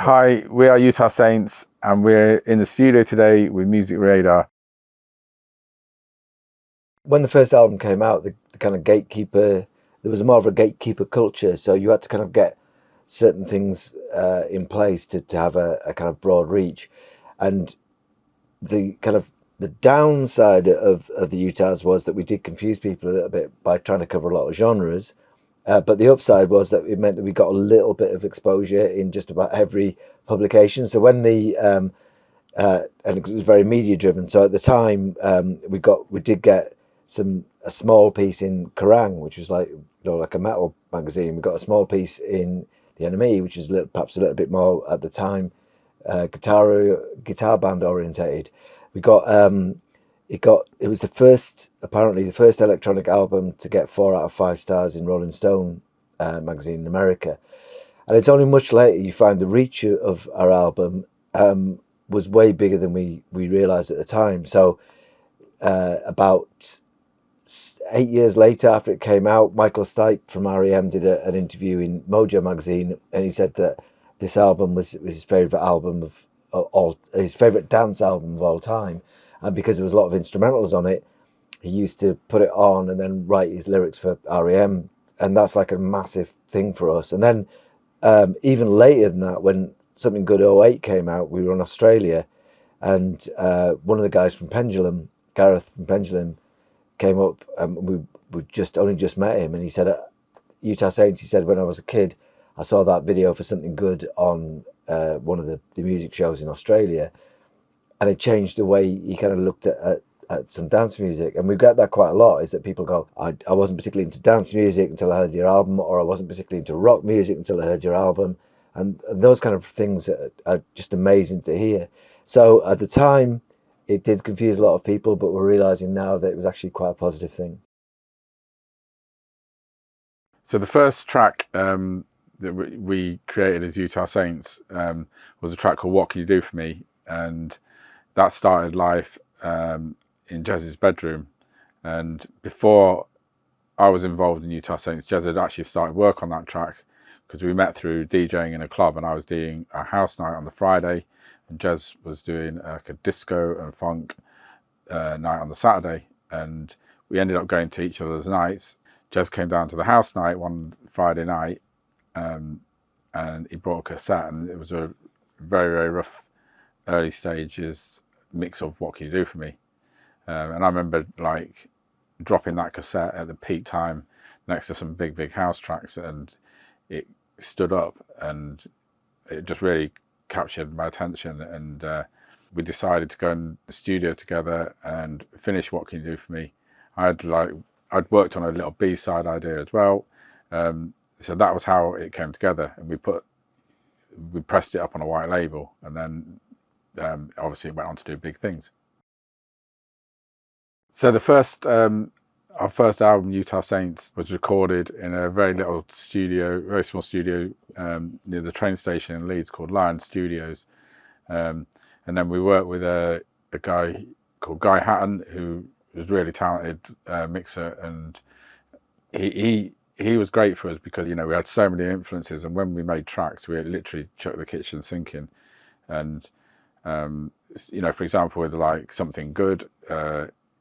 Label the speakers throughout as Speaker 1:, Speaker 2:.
Speaker 1: Hi, we are Utah Saints, and we're in the studio today with Music Radar.
Speaker 2: When the first album came out, the kind of gatekeeper, there was more of a gatekeeper culture, so you had to kind of get certain things in place to have a kind of broad reach. And the kind of the downside of the Utahs was that we did confuse people a little bit by trying to cover a lot of genres. But the upside was that it meant that we got a little bit of exposure in just about every publication. So when and it was very media driven. So at the time, we did get a small piece in Kerrang, which was like like a metal magazine. We got a small piece in the NME, which was perhaps a little bit more at the time guitar band orientated. We got it was apparently the first electronic album to get 4 out of 5 stars in Rolling Stone magazine in America. And it's only much later you find the reach of our album was way bigger than we realized at the time. So about 8 years later, after it came out, Michael Stipe from REM did an interview in Mojo magazine, and he said that this album was his favorite album his favorite dance album of all time. And because there was a lot of instrumentals on it, he used to put it on and then write his lyrics for REM. And that's like a massive thing for us. And then even later than that, when Something Good 08 came out, we were in Australia, and one of the guys from Pendulum, Gareth from Pendulum, came up, and we only just met him, and he said, Utah Saints, he said, when I was a kid, I saw that video for Something Good on one of the music shows in Australia, and it changed the way he kind of looked at some dance music. And we get that quite a lot, is that people go, I wasn't particularly into dance music until I heard your album, or I wasn't particularly into rock music until I heard your album. And those kind of things are just amazing to hear. So at the time, it did confuse a lot of people, but we're realizing now that it was actually quite a positive thing.
Speaker 1: So the first track that we created as Utah Saints was a track called What Can You Do For Me? And that started life in Jez's bedroom. And before I was involved in Utah Saints, Jez had actually started work on that track, because we met through DJing in a club, and I was doing a house night on the Friday, and Jez was doing like a disco and funk night on the Saturday, and we ended up going to each other's nights. Jez came down to the house night one Friday night, and he brought a cassette, and it was a very, very rough early stages mix of What Can You Do For Me? And I remember like dropping that cassette at the peak time next to some big house tracks, and it stood up, and it just really captured my attention. And we decided to go in the studio together and finish What Can You Do For Me? I'd worked on a little B-side idea as well, so that was how it came together. And we pressed it up on a white label, and then obviously it went on to do big things. So our first album, Utah Saints, was recorded in a very little studio, very small studio near the train station in Leeds called Lion Studios. And then we worked with a guy called Guy Hatton, who was a really talented mixer, and he was great for us because we had so many influences, and when we made tracks, we literally chucked the kitchen sink in. And for example, with like Something Good,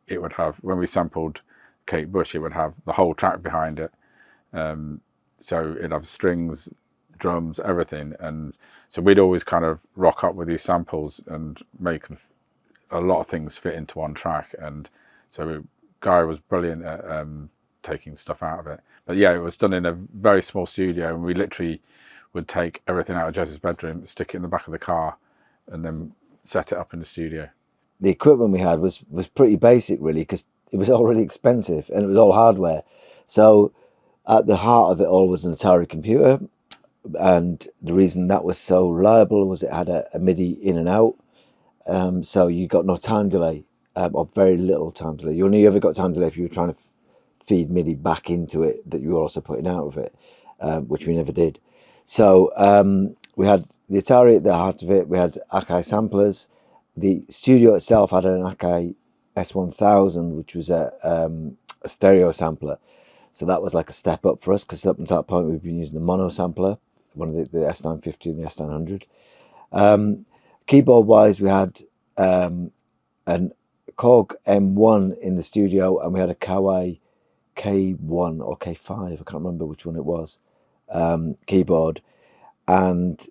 Speaker 1: it would have, when we sampled Kate Bush, it would have the whole track behind it. So it'd have strings, drums, everything. And so we'd always kind of rock up with these samples and make a lot of things fit into one track. And so Guy was brilliant at taking stuff out of it. But yeah, it was done in a very small studio, and we literally would take everything out of Jez's bedroom, stick it in the back of the car, and then set it up in the studio.
Speaker 2: The equipment we had was pretty basic, really, because it was all really expensive and it was all hardware. So at the heart of it all was an Atari computer, and the reason that was so reliable was it had a MIDI in and out, so you got no time delay, or very little time delay. You only ever got time delay if you were trying to feed MIDI back into it that you were also putting out of it, which we never did. So we had the Atari at the heart of it. We had Akai samplers. The studio itself had an Akai S1000, which was a stereo sampler. So that was like a step up for us, because up until that point we've been using the mono sampler. one of the S950 and the S900. Keyboard wise, we had an Korg M1 in the studio, and we had a Kawai K1 or K5, I can't remember which one it was, keyboard. And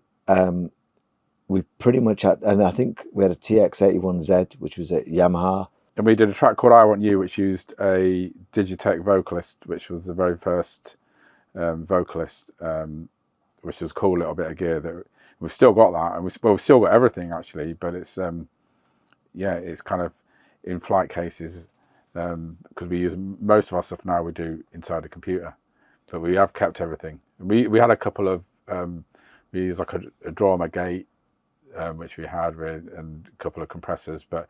Speaker 2: we pretty much had, and I think we had a TX81Z, which was a Yamaha.
Speaker 1: And we did a track called I Want You, which used a Digitech vocalist, which was the very first vocalist, which was a cool little bit of gear. That we've still got that, and we've still got everything actually, but it's it's kind of in flight cases, because we use most of our stuff now we do inside the computer, but we have kept everything. We had a couple of we used like a Drama gate, which we had with, and a couple of compressors, but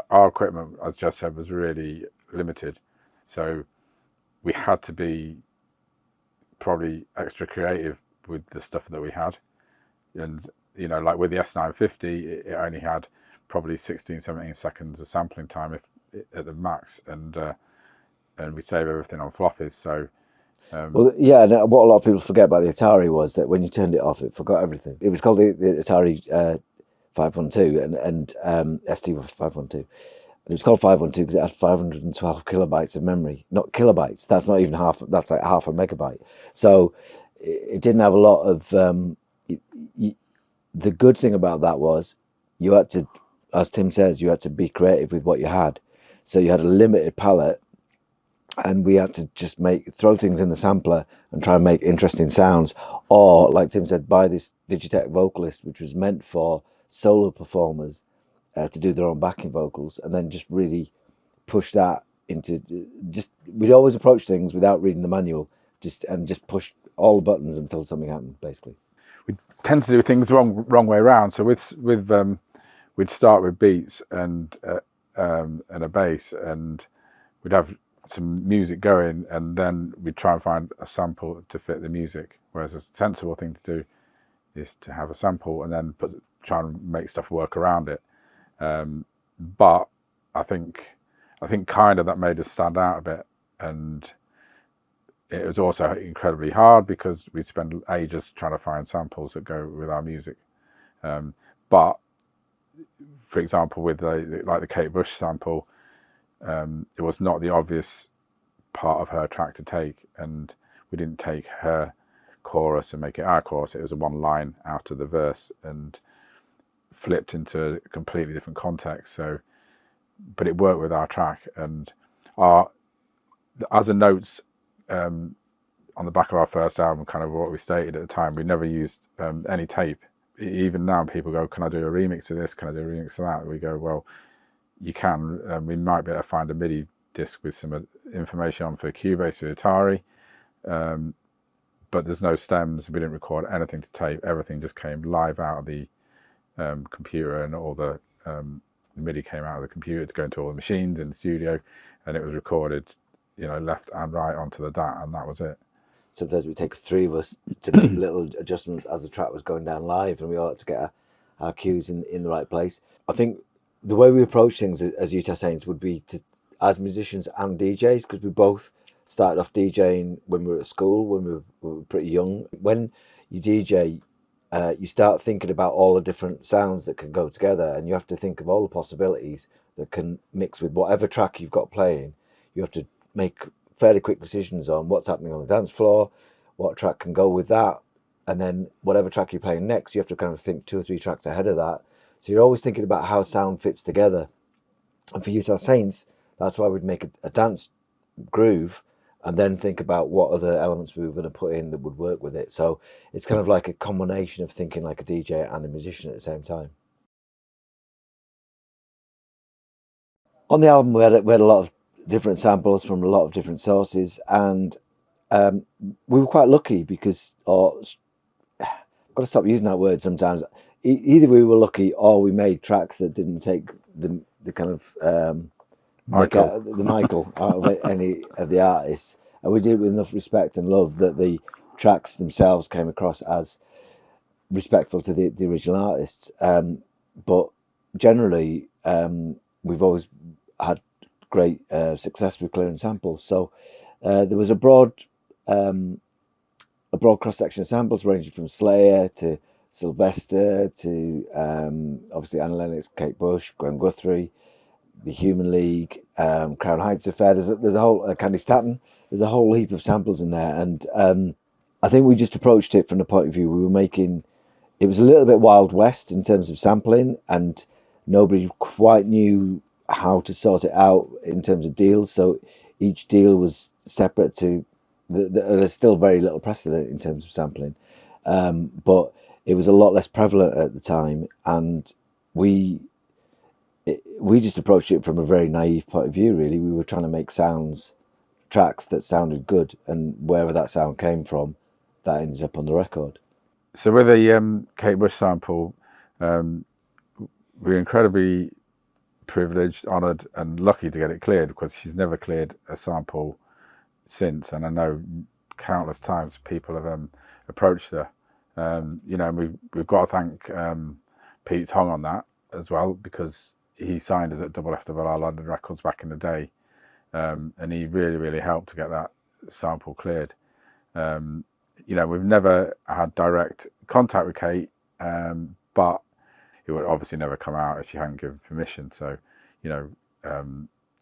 Speaker 1: our equipment, as Jess said, was really limited, so we had to be probably extra creative with the stuff that we had. And like with the S950, it only had probably 16-17 seconds of sampling time at the max, and we save everything on floppies. So
Speaker 2: well, yeah, and what a lot of people forget about the Atari was that when you turned it off, it forgot everything. It was called the Atari 512 and ST 512. It was called 512 because it had 512 kilobytes of memory, not kilobytes. That's not even half. That's like half a megabyte. So it didn't have a lot of. The good thing about that was you had to, as Tim says, you had to be creative with what you had. So you had a limited palette, and we had to just throw things in the sampler and try and make interesting sounds. Or, like Tim said, buy this Digitech vocalist, which was meant for solo performers to do their own backing vocals, and then just really push that into we'd always approach things without reading the manual, just push all the buttons until something happened, basically.
Speaker 1: We tend to do things the wrong way around. So with we'd start with beats and a bass, and we'd have some music going, and then we'd try and find a sample to fit the music. Whereas a sensible thing to do is to have a sample and then try and make stuff work around it. But I think kind of that made us stand out a bit, and it was also incredibly hard because we'd spend ages trying to find samples that go with our music. But for example, with the Kate Bush sample, it was not the obvious part of her track to take, and we didn't take her chorus and make it our chorus. It was a one line out of the verse and flipped into a completely different context. So, but it worked with our track, and as a notes on the back of our first album, kind of what we stated at the time, we never used any tape. Even now, people go, "Can I do a remix of this? Can I do a remix of that?" We go, "Well, you can." We might be able to find a MIDI disc with some information on for Cubase for Atari, but there's no stems. We didn't record anything to tape. Everything just came live out of the computer, and all the MIDI came out of the computer to go into all the machines in the studio, and it was recorded, left and right onto the DAT, and that was it.
Speaker 2: Sometimes we take three of us to make little adjustments as the track was going down live, and we all had to get our cues in the right place. I think the way we approach things as Utah Saints would be to, as musicians and DJs, because we both started off DJing when we were at school, when we were pretty young. When you DJ, you start thinking about all the different sounds that can go together, and you have to think of all the possibilities that can mix with whatever track you've got playing. You have to make fairly quick decisions on what's happening on the dance floor, what track can go with that, and then whatever track you're playing next, you have to kind of think 2 or 3 tracks ahead of that. So you're always thinking about how sound fits together. And for Utah Saints, that's why we'd make a dance groove and then think about what other elements we were going to put in that would work with it. So it's kind of like a combination of thinking like a DJ and a musician at the same time. On the album, we had a lot of different samples from a lot of different sources, and we were quite lucky because, I've got to stop using that word sometimes. Either we were lucky or we made tracks that didn't take the kind of Michael out of any of the artists, and we did it with enough respect and love that the tracks themselves came across as respectful to the original artists. But generally, we've always had great success with clearing samples. So there was a broad broad cross section of samples ranging from Slayer to Sylvester to obviously Annie Lennox, Kate Bush, Graham Guthrie, the Human League, Crown Heights Affair. There's a whole Candy Staton. There's a whole heap of samples in there, and I think we just approached it from the point of view we were making. It was a little bit Wild West in terms of sampling, and nobody quite knew how to sort it out in terms of deals. So each deal was separate to. There's still very little precedent in terms of sampling, but it was a lot less prevalent at the time, and we just approached it from a very naive point of view. Really, we were trying to make tracks that sounded good, and wherever that sound came from, that ended up on the record.
Speaker 1: So with the Kate Bush sample, we're incredibly privileged, honoured, and lucky to get it cleared, because she's never cleared a sample since, and I know countless times people have approached her. You know, we've got to thank Pete Tong on that as well, because he signed us at Double FRR London Records back in the day, and he really helped to get that sample cleared. You know, we've never had direct contact with Kate, but it would obviously never come out if she hadn't given permission. So, you know,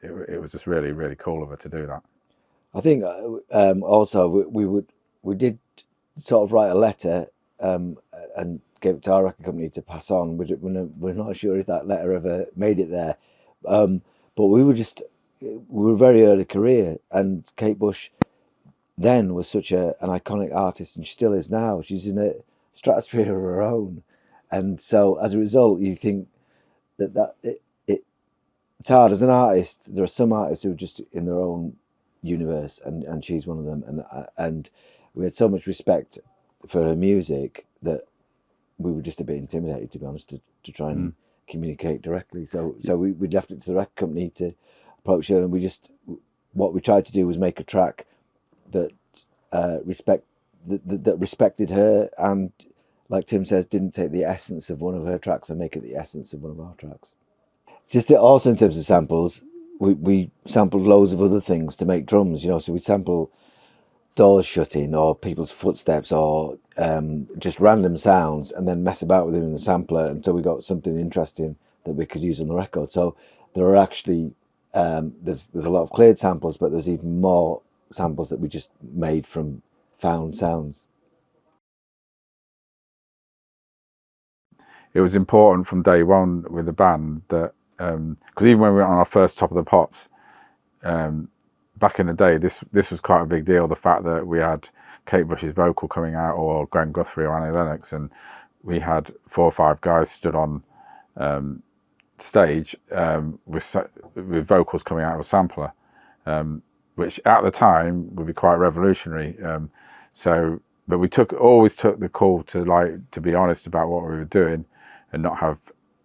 Speaker 1: it was just really cool of her to do that.
Speaker 2: I think also we did sort of write a letter and gave it to our record company to pass on. We're not sure if that letter ever made it there, but we were very early career, and Kate Bush then was such an iconic artist, and she still is now. She's in a stratosphere of her own, and so as a result, you think that it's hard as an artist. There are some artists who are just in their own universe, and she's one of them, and we had so much respect for her music that we were just a bit intimidated, to be honest, to try and communicate directly. So we left it to the record company to approach her, and what we tried to do was make a track that respected her, and like Tim says, didn't take the essence of one of her tracks and make it the essence of one of our tracks. Just also in terms of samples, we sampled loads of other things to make drums, you know, so we sample doors shutting or people's footsteps or just random sounds, and then mess about with them in the sampler until we got something interesting that we could use on the record. So there are actually there's a lot of cleared samples, but there's even more samples that we just made from found sounds.
Speaker 1: It was important from day one with the band that, because even when we were on our first Top of the Pops, back in the day, this was quite a big deal. The fact that we had Kate Bush's vocal coming out, or Graham Guthrie or Annie Lennox, and we had 4 or 5 guys stood on stage with vocals coming out of a sampler, which at the time would be quite revolutionary. But we always took the call to be honest about what we were doing, and not have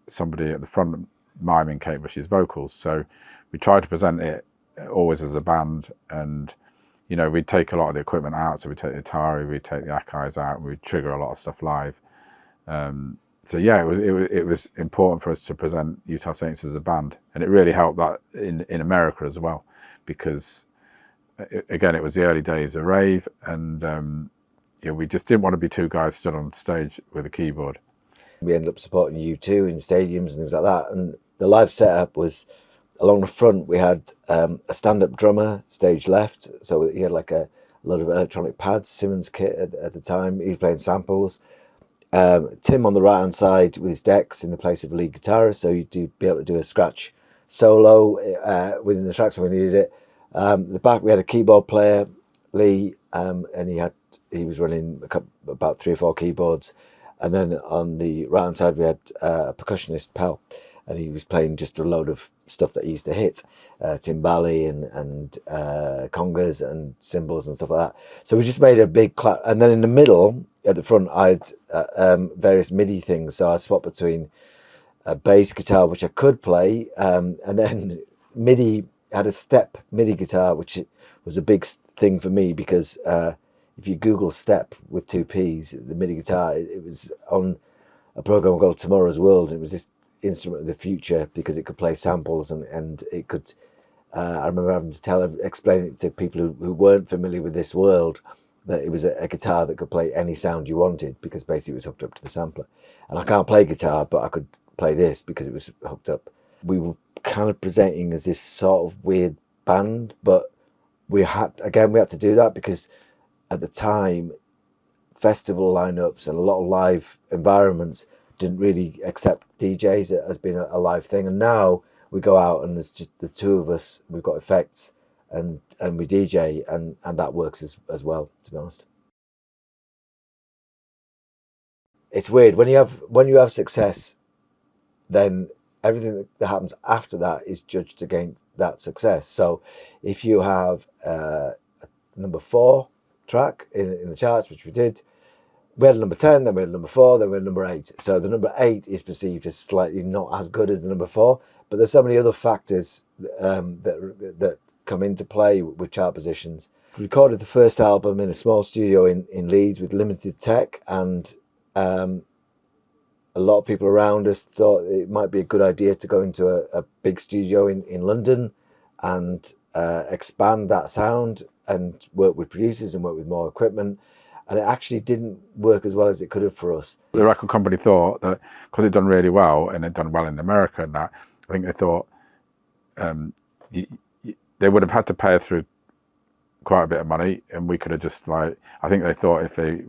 Speaker 1: somebody at the front miming Kate Bush's vocals. So we tried to present it always as a band, and you know, we'd take a lot of the equipment out. So we'd take the Atari, we'd take the Akai's out, and we'd trigger a lot of stuff live. So yeah, it was important for us to present Utah Saints as a band, and it really helped that in America as well, because again, it was the early days of Rave, and we just didn't want to be 2 guys stood on stage with a keyboard.
Speaker 2: We ended up supporting U2 in stadiums and things like that, and the live setup was along the front. We had a stand-up drummer stage left, so he had like a lot of electronic pads, Simmons kit at the time. He was playing samples. Tim on the right hand side with his decks in the place of a lead guitarist, so you'd be able to do a scratch solo within the tracks when we needed it. The back we had a keyboard player, Lee, and he was running about 3 or 4 keyboards, and then on the right hand side we had a percussionist, Pal, and he was playing just a load of stuff that he used to hit, timbali and congas and cymbals and stuff like that. So we just made a big clap, and then in the middle at the front I had various MIDI things, so I swapped between a bass guitar, which I could play, and then MIDI, had a step MIDI guitar, which was a big thing for me, because if you Google step with 2 P's, the MIDI guitar, it was on a program called Tomorrow's World, and it was this instrument of the future because it could play samples, and it could I remember having to explain it to people who weren't familiar with this world, that it was a guitar that could play any sound you wanted, because basically it was hooked up to the sampler. And I can't play guitar, but I could play this because it was hooked up. We were kind of presenting as this sort of weird band, but we had to do that because at the time, festival lineups and a lot of live environments didn't really accept DJs as being a live thing. And now we go out and there's just the two of us, we've got effects, and we DJ, and that works as well, to be honest. It's weird when you have success, then everything that happens after that is judged against that success. So if you have a number 4 track in the charts, which we did, we had a number 10, then we had a number 4, then we had number 8. So the number 8 is perceived as slightly not as good as the number 4, but there's so many other factors that come into play with chart positions. We recorded the first album in a small studio in Leeds with limited tech, and a lot of people around us thought it might be a good idea to go into a big studio in London and expand that sound and work with producers and work with more equipment. And it actually didn't work as well as it could have for us.
Speaker 1: The record company thought that because it'd done really well and it'd done well in America and that, I think they thought they would have had to pay us through quite a bit of money, and we could have just I think they thought if they're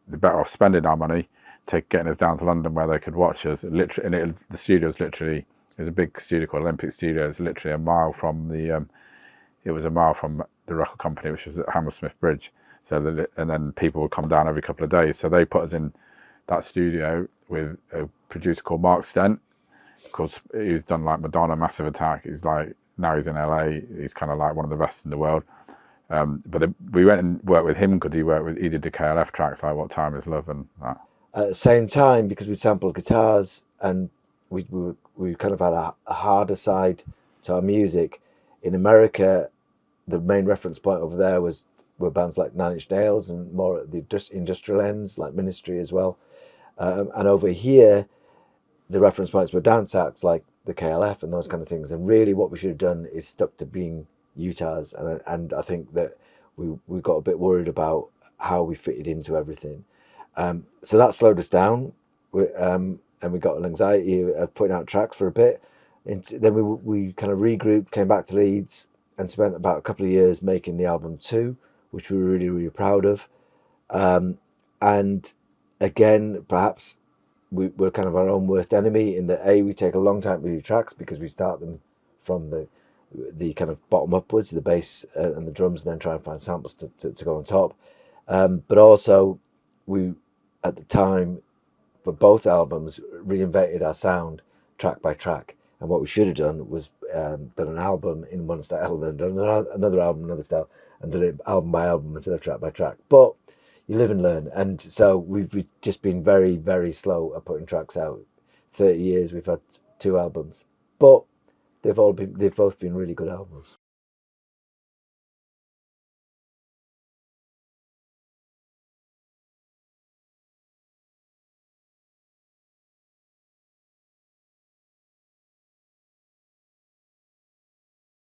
Speaker 1: better off spending our money to getting us down to London where they could watch us. Literally, and the studio's literally, there's a big studio called Olympic Studios, literally a mile from the record company, which was at Hammersmith Bridge. So and then people would come down every couple of days. So they put us in that studio with a producer called Mark Stent. He's done like Madonna, Massive Attack. Now he's in LA. He's kind of like one of the best in the world. But we went and worked with him because he did the KLF tracks like What Time Is Love and that.
Speaker 2: At the same time, because we sampled guitars and we kind of had a harder side to our music. In America, the main reference point over there were bands like Nine Inch Nails and more at the industrial ends, like Ministry as well. And over here, the reference points were dance acts like the KLF and those kind of things. And really what we should have done is stuck to being Utahs. And I think that we got a bit worried about how we fitted into everything. So that slowed us down. And we got an anxiety of putting out tracks for a bit. And then we kind of regrouped, came back to Leeds, and spent about a couple of years making the album 2, which we were really, really proud of. And again, perhaps we're kind of our own worst enemy in that we take a long time to do tracks because we start them from the kind of bottom upwards, the bass and the drums, and then try and find samples to go on top. But also, we, at the time, for both albums, reinvented our sound track by track. And what we should have done was done an album in one style, then done another album, another style, and done it album by album instead of track by track. But you live and learn. And so we've just been very, very slow at putting tracks out. 30 years, we've had 2 albums. But they've both been really good albums.